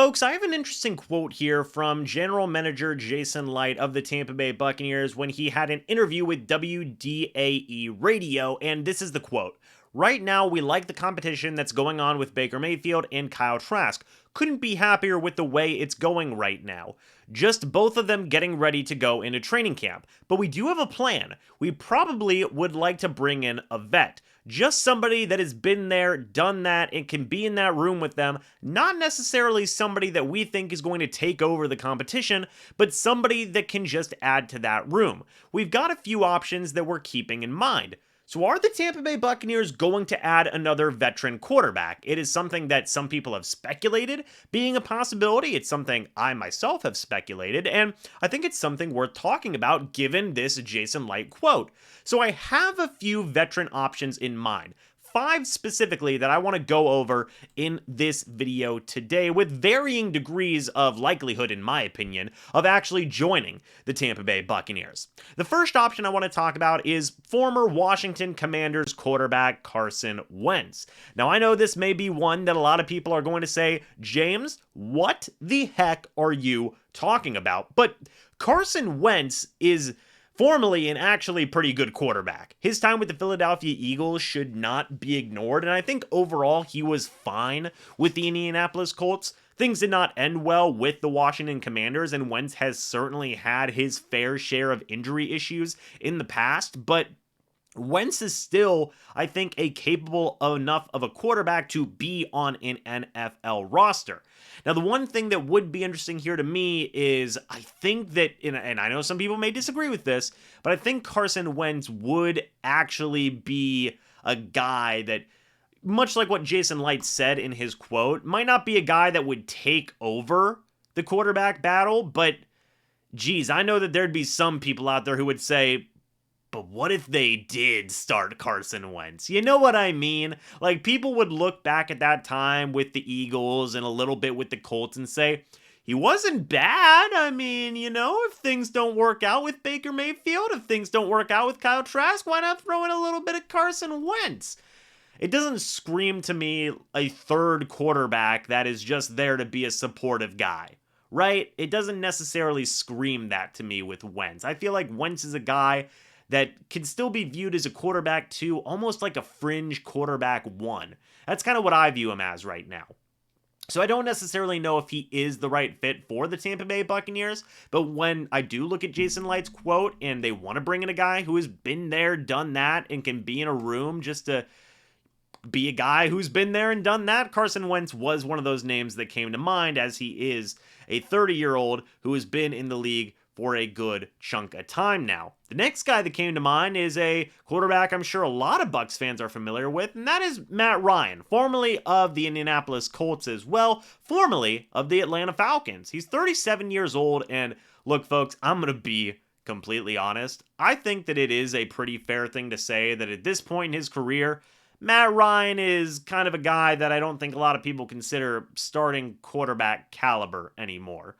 folks, I have an interesting quote here from General Manager Jason Licht of the Tampa Bay Buccaneers when he had an interview with WDAE Radio, and this is the quote. Right now, we like the competition that's going on with Baker Mayfield and Kyle Trask. Couldn't be happier with the way it's going right now. Just both of them getting ready to go into training camp. But we do have a plan. We probably would like to bring in a vet. Just somebody that has been there, done that, and can be in that room with them. Not necessarily somebody that we think is going to take over the competition, but somebody that can just add to that room. We've got a few options that we're keeping in mind. So are the Tampa Bay Buccaneers going to add another veteran quarterback? It is something that some people have speculated being a possibility. It's something I myself have speculated, and I think it's something worth talking about given this Jason Licht quote. So I have a few veteran options in mind. 5 specifically that I want to go over in this video today with varying degrees of likelihood, in my opinion, of actually joining the Tampa Bay Buccaneers. The first option I want to talk about is former Washington Commanders quarterback Carson Wentz. Now, I know this may be one that a lot of people are going to say, James, what the heck are you talking about? But Carson Wentz is formerly an actually pretty good quarterback. His time with the Philadelphia Eagles should not be ignored, and I think overall he was fine with the Indianapolis Colts. Things did not end well with the Washington Commanders, and Wentz has certainly had his fair share of injury issues in the past, but Wentz is still, I think, a capable enough of a quarterback to be on an NFL roster. Now, the one thing that would be interesting here to me is I think that, and I know some people may disagree with this, but I think Carson Wentz would actually be a guy that, much like what Jason Licht said in his quote, might not be a guy that would take over the quarterback battle, but geez, I know that there'd be some people out there who would say, but what if they did start Carson Wentz? You know what I mean? Like, people would look back at that time with the Eagles and a little bit with the Colts and say, he wasn't bad. I mean, if things don't work out with Baker Mayfield, if things don't work out with Kyle Trask, why not throw in a little bit of Carson Wentz? It doesn't scream to me a third quarterback that is just there to be a supportive guy, right? It doesn't necessarily scream that to me with Wentz. I feel like Wentz is a guy that can still be viewed as a quarterback 2, almost like a fringe quarterback 1. That's kind of what I view him as right now. So I don't necessarily know if he is the right fit for the Tampa Bay Buccaneers, but when I do look at Jason Licht's quote and they want to bring in a guy who has been there, done that, and can be in a room just to be a guy who's been there and done that, Carson Wentz was one of those names that came to mind, as he is a 30-year-old who has been in the league for a good chunk of time now. The next guy that came to mind is a quarterback I'm sure a lot of Bucs fans are familiar with, and that is Matt Ryan, formerly of the Indianapolis Colts as well, formerly of the Atlanta Falcons. He's 37 years old, and look, folks, I'm going to be completely honest. I think that it is a pretty fair thing to say that at this point in his career, Matt Ryan is kind of a guy that I don't think a lot of people consider starting quarterback caliber anymore.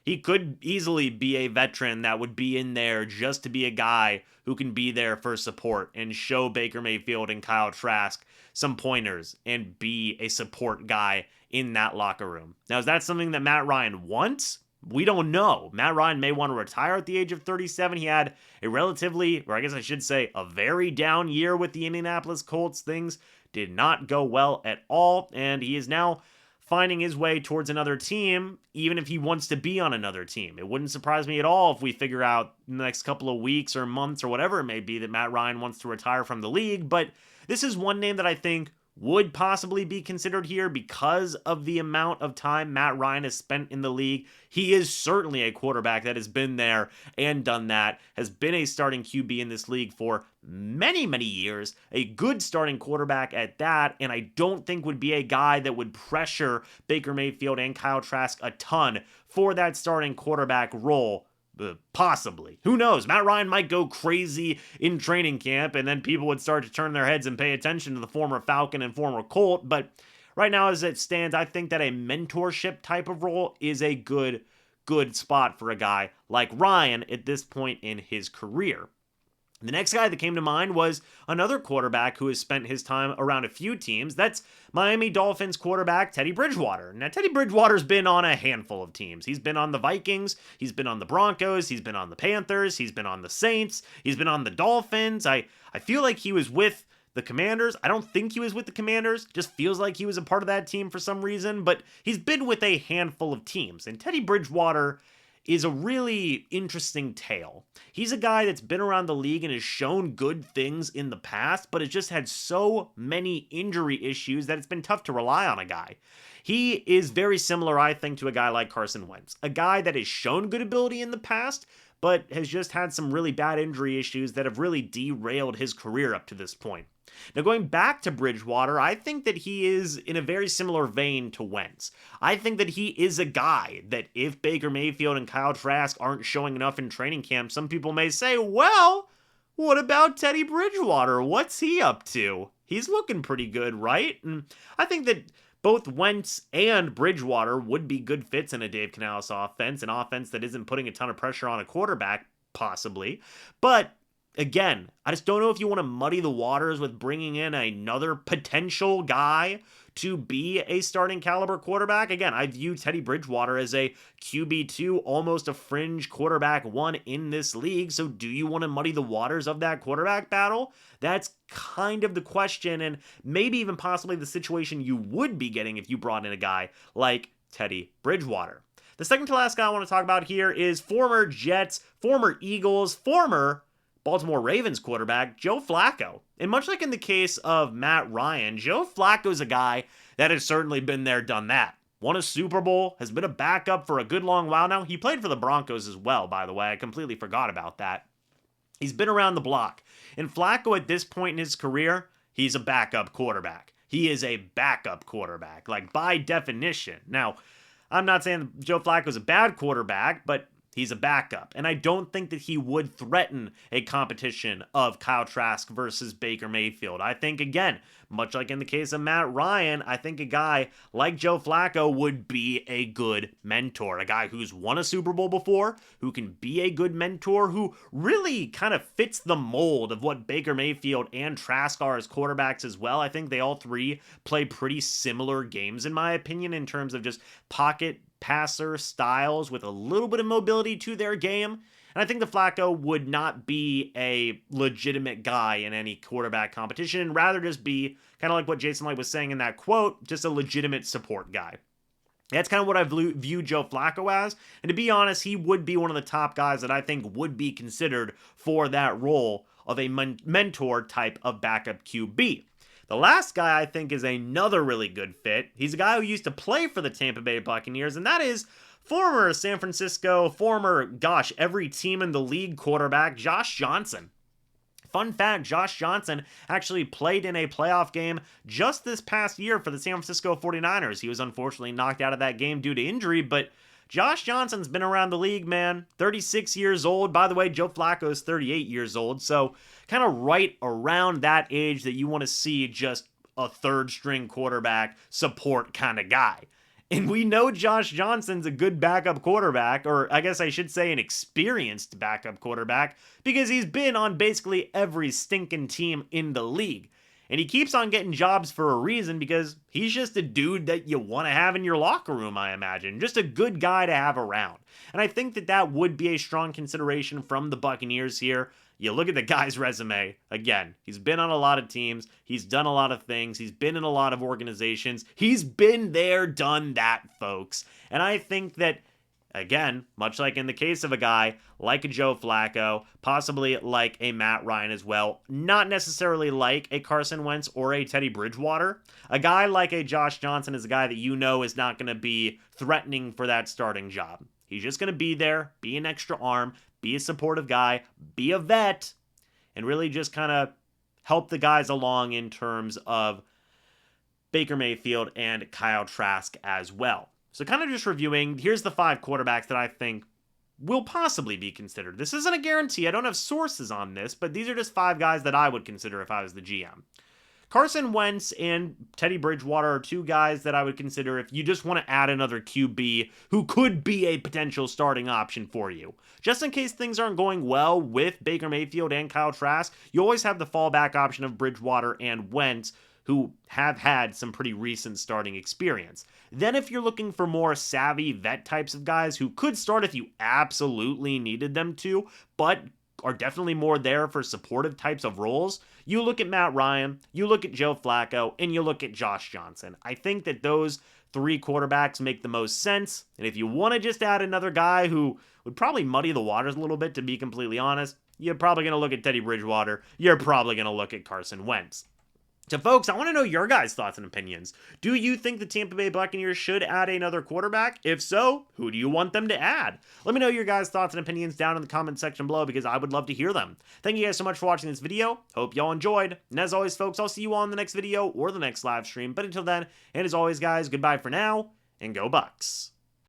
He could easily be a veteran that would be in there just to be a guy who can be there for support and show Baker Mayfield and Kyle Trask some pointers and be a support guy in that locker room. Now, is that something that Matt Ryan wants? We don't know. Matt Ryan may want to retire at the age of 37. He had a relatively, or I guess I should say, a very down year with the Indianapolis Colts. Things did not go well at all, and he is now finding his way towards another team, even if he wants to be on another team. It wouldn't surprise me at all if we figure out in the next couple of weeks or months or whatever it may be that Matt Ryan wants to retire from the league, but this is one name that I think would possibly be considered here because of the amount of time Matt Ryan has spent in the league. He is certainly a quarterback that has been there and done that, has been a starting QB in this league for many, many years, a good starting quarterback at that, and I don't think would be a guy that would pressure Baker Mayfield and Kyle Trask a ton for that starting quarterback role. Possibly. Who knows? Matt Ryan might go crazy in training camp, and then people would start to turn their heads and pay attention to the former Falcon and former Colt. But right now, as it stands, I think that a mentorship type of role is a good spot for a guy like Ryan at this point in his career. The next guy that came to mind was another quarterback who has spent his time around a few teams. That's Miami Dolphins quarterback Teddy Bridgewater. Now, Teddy Bridgewater's been on a handful of teams. He's been on the Vikings, he's been on the Broncos, he's been on the Panthers, he's been on the Saints, he's been on the Dolphins. I feel like he was with the Commanders. I don't think he was with the Commanders. Just feels like he was a part of that team for some reason, but he's been with a handful of teams. And Teddy Bridgewater is a really interesting tale. He's a guy that's been around the league and has shown good things in the past, but has just had so many injury issues that it's been tough to rely on a guy. He is very similar, I think, to a guy like Carson Wentz, a guy that has shown good ability in the past, but has just had some really bad injury issues that have really derailed his career up to this point. Now, going back to Bridgewater, I think that he is in a very similar vein to Wentz. I think that he is a guy that if Baker Mayfield and Kyle Trask aren't showing enough in training camp, some people may say, well, what about Teddy Bridgewater? What's he up to? He's looking pretty good, right? And I think that both Wentz and Bridgewater would be good fits in a Dave Canales offense, an offense that isn't putting a ton of pressure on a quarterback, possibly. But again, I just don't know if you want to muddy the waters with bringing in another potential guy to be a starting caliber quarterback. Again, I view Teddy Bridgewater as a QB2, almost a fringe quarterback one in this league. So do you want to muddy the waters of that quarterback battle? That's kind of the question, and maybe even possibly the situation you would be getting if you brought in a guy like Teddy Bridgewater. The second to last guy I want to talk about here is former Jets, former Eagles, former Baltimore Ravens quarterback Joe Flacco. And much like in the case of Matt Ryan, Joe Flacco's a guy that has certainly been there, done that. Won a Super Bowl, has been a backup for a good long while now. He played for the Broncos as well, by the way. I completely forgot about that. He's been around the block. And Flacco at this point in his career, he's a backup quarterback. He is a backup quarterback, like by definition. Now, I'm not saying Joe Flacco's a bad quarterback, but he's a backup, and I don't think that he would threaten a competition of Kyle Trask versus Baker Mayfield. I think, again, much like in the case of Matt Ryan, I think a guy like Joe Flacco would be a good mentor, a guy who's won a Super Bowl before, who can be a good mentor, who really kind of fits the mold of what Baker Mayfield and Trask are as quarterbacks as well. I think they all three play pretty similar games, in my opinion, in terms of just pocket passer styles with a little bit of mobility to their game. And I think the Flacco would not be a legitimate guy in any quarterback competition, and rather just be kind of like what Jason Light was saying in that quote, just a legitimate support guy. That's kind of what I view Joe Flacco as. And to be honest, he would be one of the top guys that I think would be considered for that role of a mentor type of backup QB. The last guy I think is another really good fit. He's a guy who used to play for the Tampa Bay Buccaneers, and that is former San Francisco, every team in the league quarterback, Josh Johnson. Fun fact, Josh Johnson actually played in a playoff game just this past year for the San Francisco 49ers. He was unfortunately knocked out of that game due to injury, but Josh Johnson's been around the league, man. 36 years old. By the way, Joe Flacco is 38 years old, so kind of right around that age that you want to see just a third-string quarterback support kind of guy. And we know Josh Johnson's a good backup quarterback, or I guess I should say an experienced backup quarterback, because he's been on basically every stinking team in the league. And he keeps on getting jobs for a reason, because he's just a dude that you want to have in your locker room, I imagine. Just a good guy to have around. And I think that that would be a strong consideration from the Buccaneers here. You look at the guy's resume. Again, he's been on a lot of teams. He's done a lot of things. He's been in a lot of organizations. He's been there, done that, folks. And I think that, again, much like in the case of a guy like a Joe Flacco, possibly like a Matt Ryan as well, not necessarily like a Carson Wentz or a Teddy Bridgewater, a guy like a Josh Johnson is a guy that you know is not going to be threatening for that starting job. He's just going to be there, be an extra arm, be a supportive guy, be a vet, and really just kind of help the guys along in terms of Baker Mayfield and Kyle Trask as well. So kind of just reviewing, here's the 5 quarterbacks that I think will possibly be considered. This isn't a guarantee. I don't have sources on this, but these are just 5 guys that I would consider if I was the GM. Carson Wentz and Teddy Bridgewater are two guys that I would consider if you just want to add another QB who could be a potential starting option for you. Just in case things aren't going well with Baker Mayfield and Kyle Trask, you always have the fallback option of Bridgewater and Wentz, who have had some pretty recent starting experience. Then if you're looking for more savvy vet types of guys who could start if you absolutely needed them to, but are definitely more there for supportive types of roles, you look at Matt Ryan, you look at Joe Flacco, and you look at Josh Johnson. I think that those three quarterbacks make the most sense, and if you want to just add another guy who would probably muddy the waters a little bit, to be completely honest, you're probably going to look at Teddy Bridgewater, you're probably going to look at Carson Wentz. So folks, I want to know your guys' thoughts and opinions. Do you think the Tampa Bay Buccaneers should add another quarterback? If so, who do you want them to add? Let me know your guys' thoughts and opinions down in the comment section below because I would love to hear them. Thank you guys so much for watching this video. Hope y'all enjoyed. And as always, folks, I'll see you all in the next video or the next live stream. But until then, and as always, guys, goodbye for now, and go Bucs.